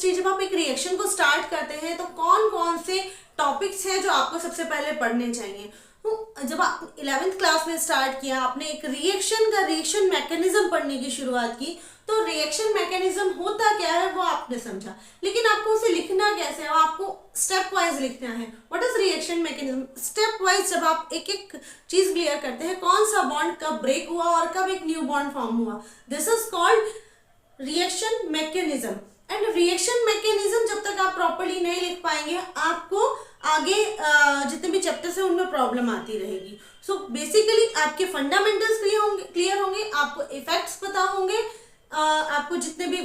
Chemistry जब आप एक रिएक्शन को स्टार्ट करते हैं तो कौन कौन से टॉपिक्स हैं जो आपको सबसे पहले पढ़ने चाहिए। तो जब आप 11th क्लास में स्टार्ट किया, आपने एक रिएक्शन मैकेनिज्म पढ़ने की शुरुआत की, तो रिएक्शन मैकेनिज्म होता क्या है वो आपने समझा, लेकिन आपको उसे लिखना कैसे है, आपको स्टेप वाइज लिखना है। What is reaction mechanism, step wise जब आप एक एक चीज क्लियर करते हैं, कौन सा बॉन्ड कब ब्रेक हुआ और कब एक न्यू बॉन्ड फॉर्म हुआ, this is called reaction mechanism. And reaction mechanism जब तक आप प्रॉपर्ली नहीं लिख पाएंगे, आपको आगे जितने भी चैप्टर्स हैं उनमें प्रॉब्लम आती रहेगी। सो बेसिकली आपके फंडामेंटल्स क्लियर होंगे, आपको इफेक्ट्स पता होंगे, आपको जितने भी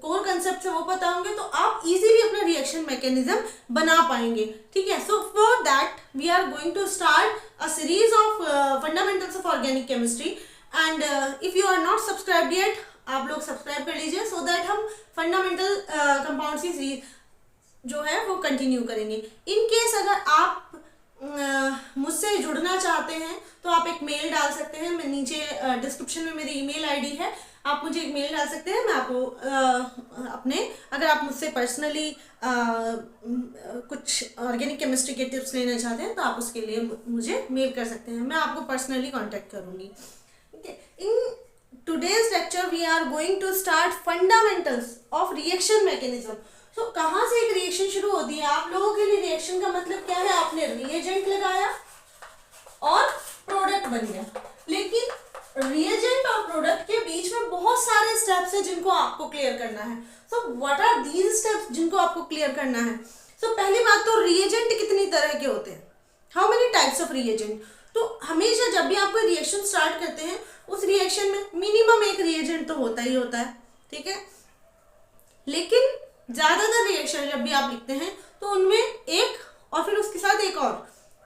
कोर कंसेप्ट है वो पता होंगे, तो आप इजीली अपना रिएक्शन मैकेनिज्म बना पाएंगे। ठीक है, so for that we are going to start a series of fundamentals of organic chemistry. And if you are not subscribed yet, आप लोग सब्सक्राइब कर लीजिए, सो दैट हम फंडामेंटल कंपाउंड की सीरीज जो है वो कंटिन्यू करेंगे। इन केस अगर आप मुझसे जुड़ना चाहते हैं तो आप एक मेल डाल सकते हैं, मैं नीचे डिस्क्रिप्शन में मेरी ईमेल आईडी है, आप मुझे एक मेल डाल सकते हैं। मैं आपको अपने, अगर आप मुझसे पर्सनली कुछ ऑर्गेनिक केमिस्ट्री के टिप्स लेना चाहते हैं तो आप उसके लिए मुझे मेल कर सकते हैं, मैं आपको पर्सनली कांटेक्ट करूँगी। इन today's lecture we are going to start fundamentals of reaction mechanism। so कहाँ से एक रिएक्शन शुरू होती है, आप लोगों के लिए रिएक्शन का मतलब क्या है, आपने रिएजेंट लगाया और प्रोडक्ट बन गया, लेकिन रिएजेंट और प्रोडक्ट के बीच में बहुत सारे स्टेप्स हैं जिनको आपको क्लियर करना है। so what are these steps जिनको आपको क्लियर करना है। so पहली बात तो रिएजेंट कितनी तरह के होते हैं, how many types of reagent. तो हमेशा जब भी आप कोई रिएक्शन स्टार्ट करते हैं, उस रिएक्शन में मिनिमम एक रिएजेंट तो होता ही होता है, ठीक है, लेकिन ज्यादातर रिएक्शन जब भी आप लिखते हैं तो उनमें एक और फिर उसके साथ एक और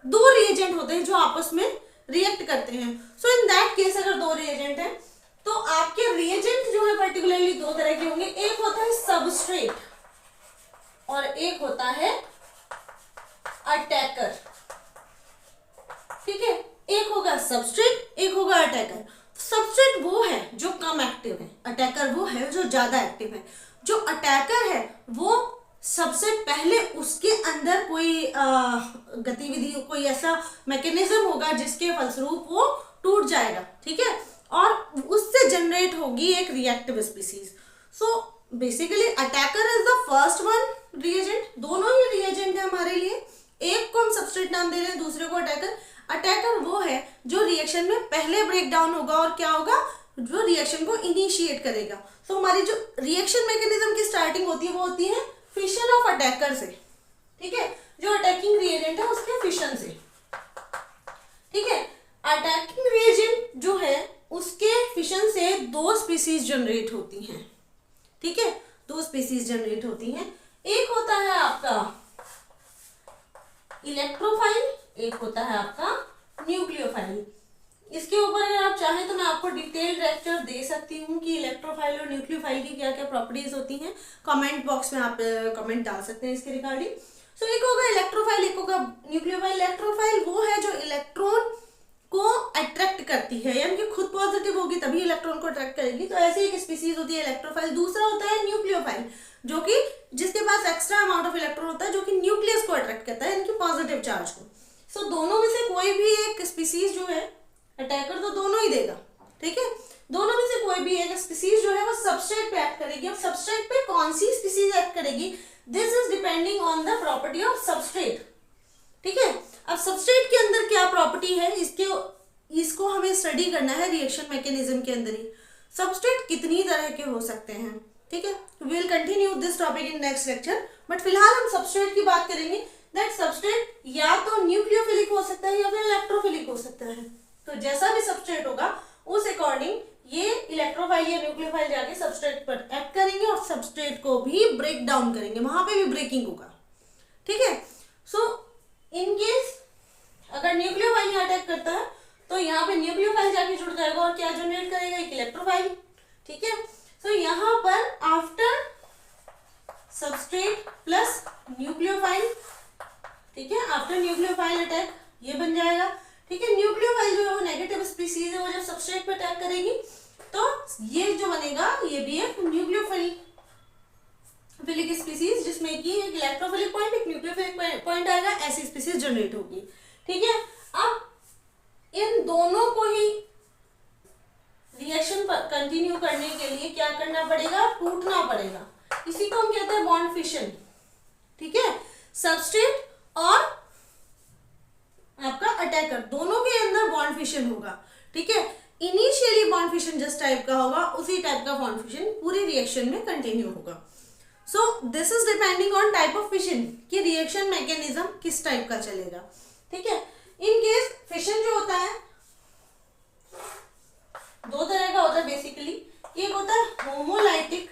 दो रिएजेंट होते हैं जो आपस में रिएक्ट करते हैं। सो इन दैट केस अगर दो रिएजेंट हैं तो आपके रिएजेंट जो है पर्टिकुलरली दो तरह के होंगे, एक होता है सबस्ट्रेट और एक होता है अटैकर। ठीक है, एक होगा सबस्ट्रेट, एक होगा अटैकर। सबस्ट्रेट वो है जो कम एक्टिव है, अटैकर वो है जो ज्यादा एक्टिव है। जो अटैकर है वो सबसे पहले उसके अंदर कोई गतिविधि, कोई ऐसा मैकेनिज्म होगा जिसके फलस्वरूप वो टूट जाएगा, ठीक है, और उससे जनरेट होगी एक reactive species. So basically attacker is the first one reagent, दोनों ही रिएजेंट है हमारे लिए, एक को हम सबस्ट्रेट नाम दे रहे हैं, दूसरे को अटैकर। अटैकर वो है जो रिएक्शन में पहले ब्रेक डाउन होगा और क्या होगा, जो रिएक्शन को इनिशिएट करेगा। सो हमारी जो रिएक्शन मैकेनिज्म की स्टार्टिंग होती है वो होती है फिशन ऑफ अटैकर से, ठीक है, जो अटैकिंग रिएजेंट है उसके फिशन से, ठीक है। अटैकिंग रिएजेंट जो है उसके फिशन से दो स्पीसीज जनरेट होती हैं, ठीक है, दो स्पीसीज जनरेट होती हैं। एक होता है आपका इलेक्ट्रोफाइल, एक होता है आपका न्यूक्लियोफाइल। इसके ऊपर अगर आप चाहें तो मैं आपको डिटेल लेक्चर दे सकती हूँ कि इलेक्ट्रोफाइल और न्यूक्लियोफाइल की क्या क्या प्रॉपर्टीज होती हैं, कमेंट बॉक्स में आप कमेंट डाल सकते हैं इसके रिगार्डिंग। सो एक होगा इलेक्ट्रोफाइल, एक होगा न्यूक्लियोफाइल। इलेक्ट्रोफाइल वो है जो इलेक्ट्रॉन को अट्रैक्ट करती है, यानी कि खुद पॉजिटिव होगी तभी इलेक्ट्रॉन को अट्रैक्ट करेगी, तो ऐसी एक स्पीसीज होती है इलेक्ट्रोफाइल। दूसरा होता है न्यूक्लियोफाइल, जो कि जिसके पास एक्स्ट्रा अमाउंट ऑफ इलेक्ट्रॉन होता है, जो कि न्यूक्लियस को अट्रैक्ट करता है, यानी कि पॉजिटिव चार्ज को। सो दोनों में से कोई भी एक स्पीसीज जो है, अटैकर तो दोनों ही देगा, ठीक है, दोनों में से कोई भी एक स्पीसीज जो है वो सबस्ट्रेट पे एक्ट करेगी। अब सबस्ट्रेट पे कौन सी स्पीसीज एक्ट करेगी, this is depending on the property of substrate, ठीक है। अब सबस्ट्रेट के अंदर क्या प्रॉपर्टी है, इसको हमें स्टडी करना है रिएक्शन मैकेनिज्म के अंदर ही। सबस्ट्रेट कितनी तरह के हो सकते हैं, ठीक है, we will continue this topic in next lecture, but फिलहाल हम सबस्ट्रेट की बात करेंगे। दैट सबस्ट्रेट या तो न्यूक्लियोफिलिक हो सकता है या फिर इलेक्ट्रोफिलिक हो सकता है। तो जैसा भी सबस्ट्रेट होगा उस अकॉर्डिंग ये इलेक्ट्रोफाइल या न्यूक्लियोफाइल जाके सबस्ट्रेट पर एक्ट करेंगे और सबस्ट्रेट को भी ब्रेक डाउन करेंगे, वहां पे भी ब्रेकिंग होगा, ठीक है। सो इन केस अगर न्यूक्लियोफाइल यहाँ अटैक करता है तो यहाँ पे न्यूक्लियोफाइल जाके जुड़ जाएगा और क्या जनरेट करेगा, एक इलेक्ट्रोफाइल, ठीक है। सो यहाँ पर आफ्टर सबस्ट्रेट प्लस न्यूक्लियोफाइल, ठीक है, आफ्टर न्यूक्लियोफाइल अटैक ये बन जाएगा, ठीक है। न्यूक्लियोफाइल जो है वो नेगेटिव स्पीसीज है, वो जब सबस्ट्रेट पे अटैक करेगी तो ये जो बनेगा ये भी एक न्यूक्लियोफाइल। इलेक्ट्रोफिलिक स्पीसीज जिसमें कि एक इलेक्ट्रोफिलिक पॉइंट एक न्यूक्लियोफिलिक पॉइंट आएगा, ऐसी स्पीसीज जनरेट होगी। ठीक है, अब इन दोनों को ही रिएक्शन कंटिन्यू करने के लिए क्या करना पड़ेगा, टूटना पड़ेगा। इसी को हम कहते हैं बॉन्ड फिशन। ठीक है, सबस्ट्रेट और आपका अटैकर दोनों के अंदर बॉन्ड फिशन होगा। ठीक है, इनिशियली बॉन्ड फिशन जिस टाइप का होगा उसी टाइप का बॉन्ड फिशन पूरी रिएक्शन में कंटिन्यू होगा। सो this is depending on type of fission कि रिएक्शन मैकेनिज्म किस टाइप का चलेगा। ठीक है, इन केस फिशन जो होता है दो तरह का होता है बेसिकली, एक होता है होमोलाइटिक,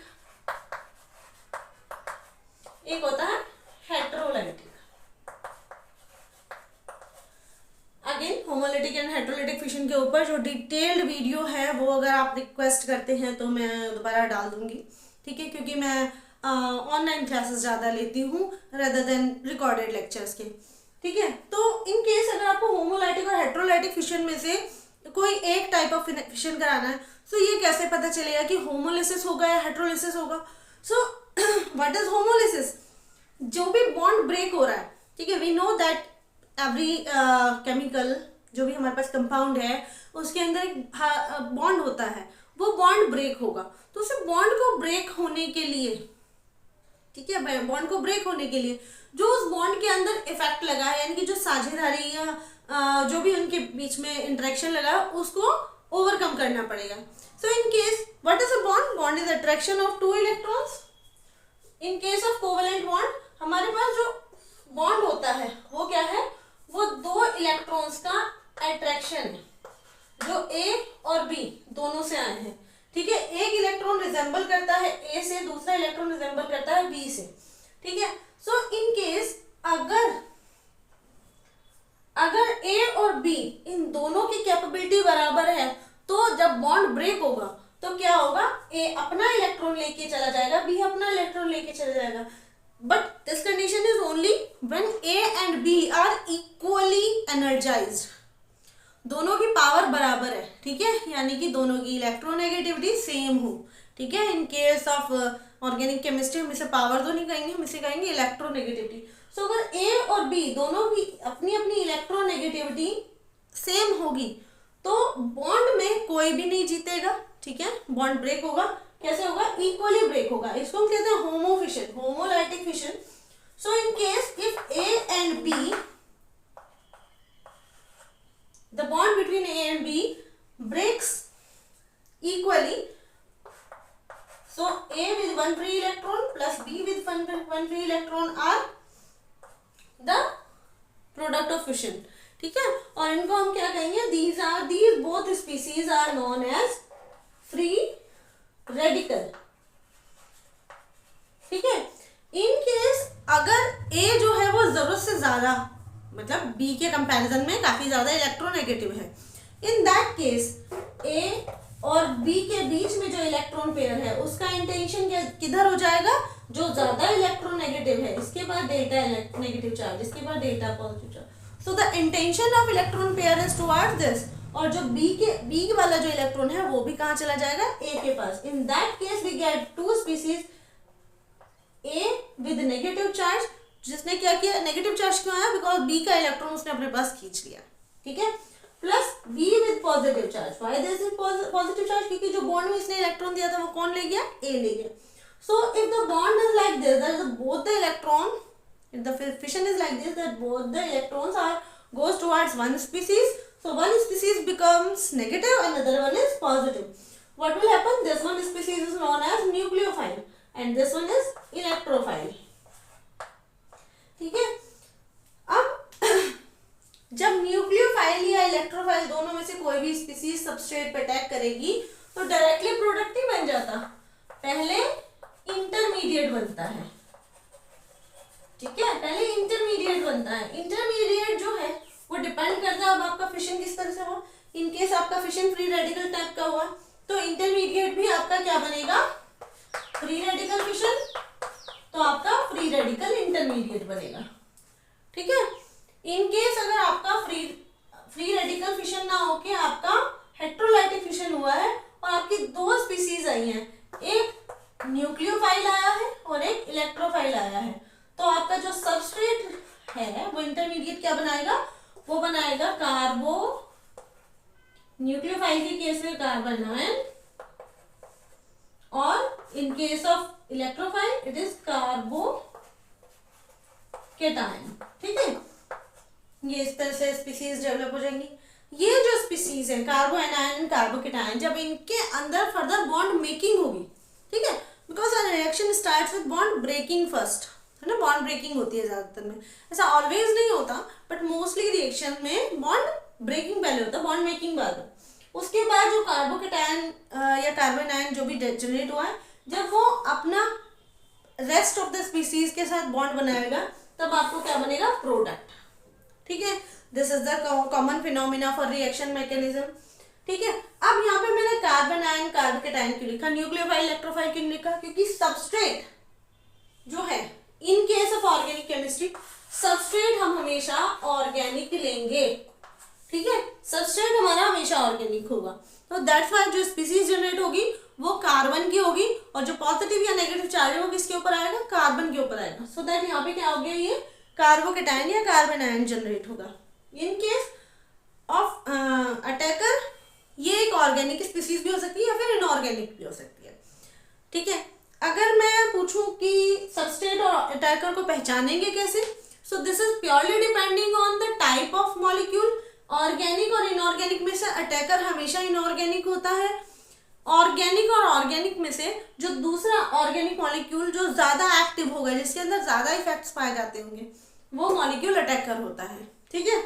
एक होता है heterolytic. Again homolytic and heterolytic fission के ऊपर जो डिटेल्ड वीडियो है वो अगर आप रिक्वेस्ट करते हैं तो मैं दोबारा डाल दूंगी। ठीक है, क्योंकि मैं ऑनलाइन क्लासेस ज़्यादा लेती हूँ रेदर देन रिकॉर्डेड लेक्चर्स के। ठीक है, तो इन केस अगर आपको होमोलाइटिक और हेट्रोलाइटिक फिशन में से कोई एक टाइप ऑफ फिशन कराना है, सो ये कैसे पता चलेगा कि होमोलिसिस होगा या हेट्रोलिसिस होगा। सो व्हाट इज होमोलिसिस, जो भी बॉन्ड ब्रेक हो रहा है। ठीक है, we know that every chemical जो भी हमारे पास कंपाउंड है उसके अंदर एक बॉन्ड होता है, वो बॉन्ड ब्रेक होगा। तो उस बॉन्ड को ब्रेक होने के लिए, ठीक है, बॉन्ड को ब्रेक होने के लिए जो उस बॉन्ड के अंदर इफेक्ट लगा है, यानी कि जो साझेदारी या जो भी उनके बीच में इंटरेक्शन लगा है उसको ओवरकम करना पड़ेगा। So in case what is a bond, bond is attraction of two electrons. In case of covalent bond हमारे पास जो बॉन्ड होता है वो क्या है, वो दो इलेक्ट्रॉन्स का अट्रैक्शन है जो ए और बी दोनों से आए हैं। ठीक है, एक इलेक्ट्रॉन रिजेंबल करता है ए से, दूसरा इलेक्ट्रॉन रिजेंबल करता है बी से। ठीक है, सो इन केस अगर ए और बी इन दोनों की कैपेबिलिटी बराबर है तो जब बॉन्ड ब्रेक होगा तो क्या होगा, ए अपना इलेक्ट्रॉन लेके चला जाएगा, बी अपना इलेक्ट्रॉन लेके चला जाएगा। But this condition is only when A and B are equally energized, दोनों की पावर बराबर है। ठीक है, यानी कि दोनों की इलेक्ट्रोनेगेटिविटी सेम हो। ठीक है, इन केस ऑफ ऑर्गेनिक केमिस्ट्री हम इसे पावर तो नहीं कहेंगे, हम इसे कहेंगे इलेक्ट्रोनेगेटिविटी। सो अगर ए और बी दोनों की अपनी अपनी इलेक्ट्रोनेगेटिविटी सेम होगी तो बॉन्ड में कोई भी नहीं जीतेगा। ठीक है, बॉन्ड ब्रेक होगा, कैसे होगा, इक्वली ब्रेक होगा। इसको हम कहते हैं homo fission, homolytic fission. So in case if A and B, the bond between A and B breaks equally, so A with one free electron plus B with one free electron are the product of fission. ठीक है, और इनको हम क्या कहेंगे, these both species are known as free radical. ठीक है, in case अगर A जो है वो जरूरत से ज्यादा, मतलब बी के कंपैरिजन में काफी ज्यादा इलेक्ट्रोनेगेटिव है, इन दैट केस ए और बी के बीच में जो इलेक्ट्रॉन पेयर है उसका इंटेंशन किधर हो जाएगा, जो ज्यादा इलेक्ट्रोनेगेटिव है इसके पास डेल्टा नेगेटिव चार्ज, इसके पास delta positive charge. So the intention of electron pair is towards this, और जो बी वाला जो इलेक्ट्रॉन है वो भी कहाँ चला जाएगा, ए के पास। In that case we get two species, A with negative charge, जिसने क्या किया, नेगेटिव चार्ज क्यों आया, बिकॉज बी का इलेक्ट्रॉन उसने अपने पास खींच लिया। ठीक है, plus be with positive charge. Why this is positive charge, क्योंकि जो बॉन्ड में इसने इलेक्ट्रॉन दिया था वो कौन ले गया, ए ले गया। So if the bond is like this, that is both the electron, if the fission is like this, that both the electrons are goes towards one species, so one species becomes negative and another one is positive. What will happen, this one species is known as nucleophile and this one is electrophile. ठीक है, अब जब nucleophile या electrophile दोनों में से कोई भी स्पीसीज सबस्ट्रेट पे अटैक करेगी तो डायरेक्टली प्रोडक्ट नहीं बन जाता, पहले इंटरमीडिएट बनता है। ठीक है, पहले इंटरमीडिएट बनता है। इंटरमीडिएट जो है वो डिपेंड करता है अब आपका फिशन किस तरह से हुआ। इन केस आपका फिशन फ्री रेडिकल टाइप का हुआ तो इंटरमीडिएट भी आपका क्या बनेगा, फ्री रेडिकल फिशन, तो आपका फ्री रेडिकल इंटरमीडिएट बनेगा। ठीक है, इन केस अगर आपका फ्री रेडिकल फिशन ना होके आपका हेट्रोलाइटिक फिशन हुआ है और आपकी दो स्पीसीज आई हैं, एक न्यूक्लियोफाइल आया है और एक न्यूक्लियोफाइल के केस में कार्बन आयन, और इन case of electrophile it is carbocation. ठीक है, ये इस तरह से स्पीसीज डेवलप हो जाएंगी। ये जो स्पीसीज है कार्बो एनायन, कार्बोकेटायन, जब इनके अंदर फर्दर बॉन्ड मेकिंग होगी, ठीक है, because reaction starts with bond breaking first, है ना, बॉन्ड ब्रेकिंग होती है ज्यादातर में, ऐसा ऑलवेज नहीं होता बट मोस्टली रिएक्शन में बॉन्ड ब्रेकिंग पहले होता है, बॉन्ड मेकिंग बाद में। उसके बाद जो कार्बोकेटायन या कार्बन आयन जो भी जनरेट हुआ है, जब वो अपना रेस्ट ऑफ द स्पीसीज के साथ बॉन्ड बनाएगा तब आपको क्या बनेगा, प्रोडक्ट। ठीक है, this is the common phenomena for reaction mechanism. ठीक है, अब यहाँ पे मैंने कार्बन आयन, कार्बोकेटायन क्यों लिखा, न्यूक्लियोफाइल, इलेक्ट्रोफाइल क्यों लिखा, क्योंकि सबस्ट्रेट जो है इन case of organic chemistry, substrate हम हमेशा ऑर्गेनिक लेंगे। ठीक है, सबस्ट्रेट हमारा हमेशा ऑर्गेनिक होगा, तो दैट्स व्हाई जो स्पीसीज जनरेट होगी वो कार्बन की होगी, और जो पॉजिटिव या नेगेटिव चार्ज है वो किसके ऊपर आएगा, कार्बन के ऊपर आएगा। सो दैट यहाँ पे क्या हो गया, ये कार्बोकेटायन या कार्बन आयन जनरेट होगा। इन केस ऑफ अटैकर ये एक ऑर्गेनिक स्पीसीज भी हो सकती है या फिर इनऑर्गेनिक भी हो सकती है। ठीक है, अगर मैं पूछूं कि सबस्ट्रेट और अटैकर को पहचानेंगे कैसे, सो this is purely depending on the type of molecule. Organic और इनऑर्गेनिक में से अटैकर हमेशा इनऑर्गेनिक होता है। ऑर्गेनिक और ऑर्गेनिक में से जो दूसरा ऑर्गेनिक मॉलिक्यूल जो ज्यादा एक्टिव होगा, जिसके अंदर ज्यादा इफेक्ट्स पाए जाते होंगे, वो मॉलिक्यूल अटैकर होता है। ठीक है,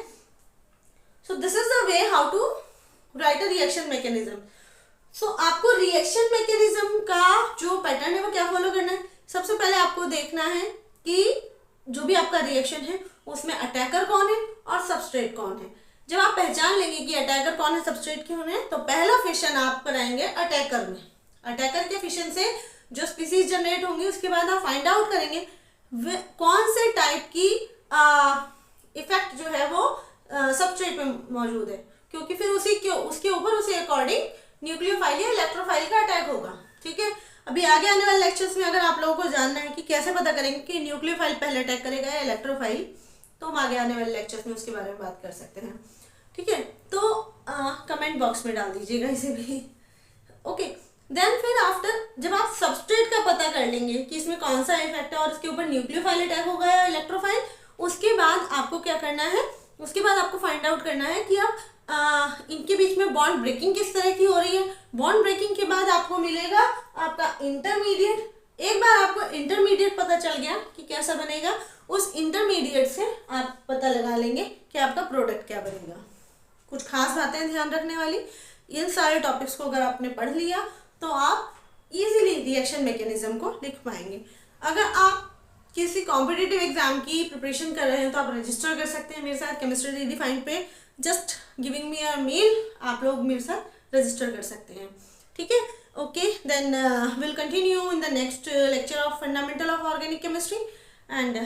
so this is the way how to write a reaction mechanism. So आपको रिएक्शन मैकेनिज्म का जो पैटर्न है वो क्या फॉलो करना है, सबसे पहले आपको देखना है कि जो भी आपका रिएक्शन है उसमें अटैकर कौन है और सबस्ट्रेट कौन है। जब आप पहचान लेंगे कि अटैकर कौन है, सबस्ट्रेट कौन है, तो पहला फिशन आप कराएंगे अटैकर में। अटैकर के फिशन से जो स्पीसीज जनरेट होंगी उसके बाद आप फाइंड आउट करेंगे कौन से टाइप की इफेक्ट जो है वो सबस्ट्रेट में मौजूद है, क्योंकि फिर उसके ऊपर उसी अकॉर्डिंग न्यूक्लियोफाइल या इलेक्ट्रोफाइल का अटैक होगा। ठीक है, अभी आगे आने वाले लेक्चर्स में अगर आप लोगों को जानना है कि कैसे पता करेंगे कि न्यूक्लियोफाइल पहले अटैक करेगा या इलेक्ट्रोफाइल, तो हम आगे आने वाले लेक्चर्स में उसके बारे में बात कर सकते हैं। ठीक है, तो कमेंट बॉक्स में डाल दीजिएगा इसे भी। ओके, देन फिर आफ्टर जब आप सबस्ट्रेट का पता कर लेंगे कि इसमें कौन सा इफेक्ट है और इसके ऊपर न्यूक्लियोफाइल अटैक होगा या इलेक्ट्रोफाइल, उसके बाद आपको क्या करना है, उसके बाद आपको फाइंड आउट करना है कि आप इनके बीच में बॉन्ड ब्रेकिंग किस तरह की हो रही है। बॉन्ड ब्रेकिंग के बाद आपको मिलेगा आपका इंटरमीडिएट। एक बार आपको इंटरमीडिएट पता चल गया कि कैसा बनेगा, उस इंटरमीडिएट से आप पता लगा लेंगे कि आपका प्रोडक्ट क्या बनेगा। कुछ खास बातें ध्यान रखने वाली, इन सारे टॉपिक्स को अगर आपने पढ़ लिया तो आप इजीली रिएक्शन मैकेनिज्म को लिख पाएंगे। अगर आप किसी कॉम्पिटिटिव एग्जाम की प्रिपरेशन कर रहे हैं तो आप रजिस्टर कर सकते हैं मेरे साथ केमिस्ट्री रीडिफाइंड पे, जस्ट गिविंग मी अ मेल, आप लोग मेरे साथ रजिस्टर कर सकते हैं। ठीक है, okay, then will continue in the next lecture of fundamental of organic chemistry and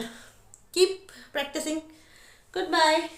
keep practising. Good bye.